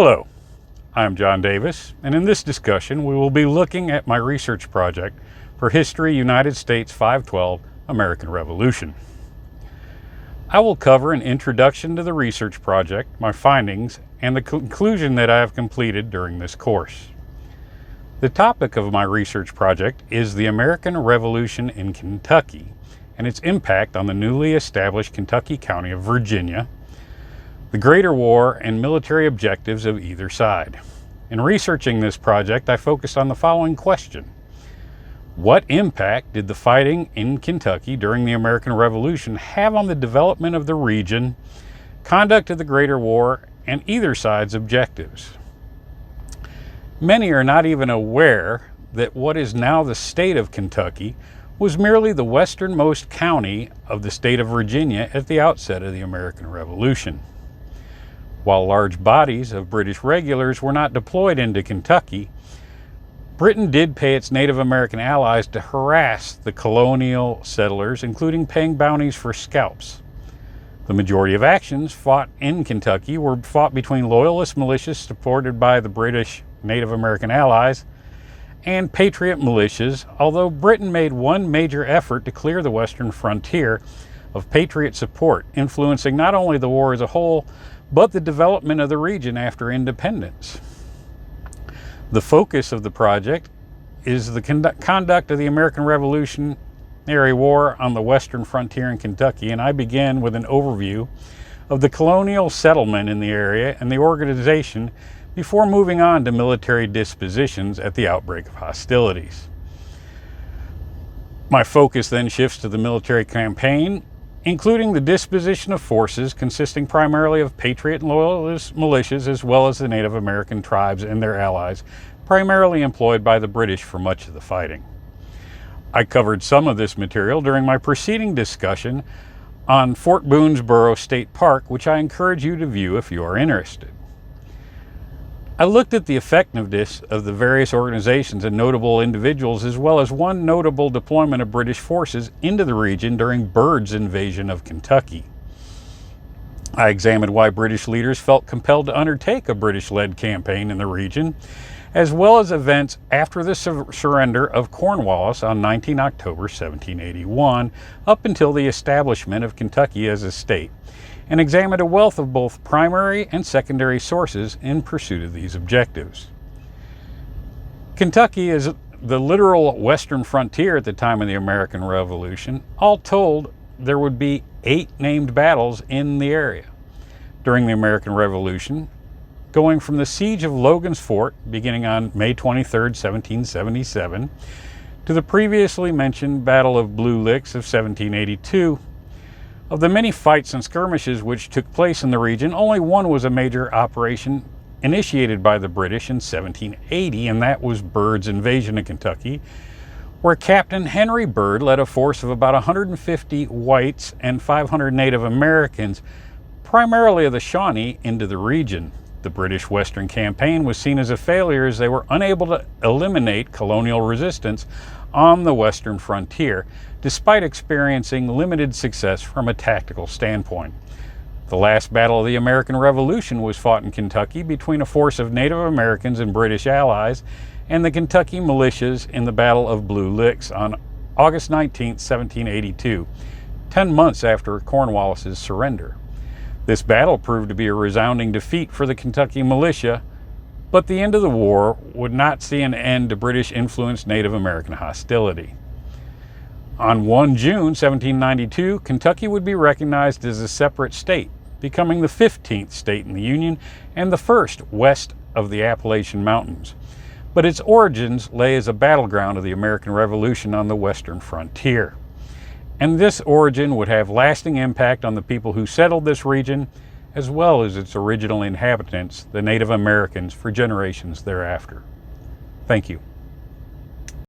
Hello, I'm John Davis, and in this discussion we will be looking at my research project for History United States 512 American Revolution. I will cover an introduction to the research project, my findings, and the conclusion that I have completed during this course. The topic of my research project is the American Revolution in Kentucky and its impact on the newly established Kentucky County of Virginia, the Greater War, and military objectives of either side. In researching this project, I focused on the following question. What impact did the fighting in Kentucky during the American Revolution have on the development of the region, conduct of the Greater War, and either side's objectives? Many are not even aware that what is now the state of Kentucky was merely the westernmost county of the state of Virginia at the outset of the American Revolution. While large bodies of British regulars were not deployed into Kentucky, Britain did pay its Native American allies to harass the colonial settlers, including paying bounties for scalps. The majority of actions fought in Kentucky were fought between loyalist militias supported by the British Native American allies and patriot militias, although Britain made one major effort to clear the western frontier of patriot support, influencing not only the war as a whole, but the development of the region after independence. The focus of the project is the conduct of the American Revolutionary War on the western frontier in Kentucky, and I began with an overview of the colonial settlement in the area and the organization before moving on to military dispositions at the outbreak of hostilities. My focus then shifts to the military campaign, including the disposition of forces consisting primarily of patriot and loyalist militias, as well as the Native American tribes and their allies, primarily employed by the British for much of the fighting. I covered some of this material during my preceding discussion on Fort Boonesborough State Park, which I encourage you to view if you are interested. I looked at the effectiveness of the various organizations and notable individuals, as well as one notable deployment of British forces into the region during Byrd's invasion of Kentucky. I examined why British leaders felt compelled to undertake a British-led campaign in the region, as well as events after the surrender of Cornwallis on 19 October 1781, up until the establishment of Kentucky as a state, and examined a wealth of both primary and secondary sources in pursuit of these objectives. Kentucky is the literal western frontier at the time of the American Revolution. All told, there would be 8 named battles in the area during the American Revolution, going from the siege of Logan's Fort, beginning on May 23, 1777, to the previously mentioned Battle of Blue Licks of 1782. Of the many fights and skirmishes which took place in the region, only one was a major operation initiated by the British in 1780, and that was Byrd's invasion of Kentucky, where Captain Henry Byrd led a force of about 150 whites and 500 Native Americans, primarily of the Shawnee, into the region. The British Western Campaign was seen as a failure as they were unable to eliminate colonial resistance on the western frontier, despite experiencing limited success from a tactical standpoint. The last battle of the American Revolution was fought in Kentucky between a force of Native Americans and British allies and the Kentucky militias in the Battle of Blue Licks on August 19, 1782, 10 months after Cornwallis's surrender. This battle proved to be a resounding defeat for the Kentucky militia, but the end of the war would not see an end to British-influenced Native American hostility. On 1 June 1792, Kentucky would be recognized as a separate state, becoming the 15th state in the Union and the first west of the Appalachian Mountains. But its origins lay as a battleground of the American Revolution on the western frontier. And this origin would have lasting impact on the people who settled this region, as well as its original inhabitants, the Native Americans, for generations thereafter. Thank you.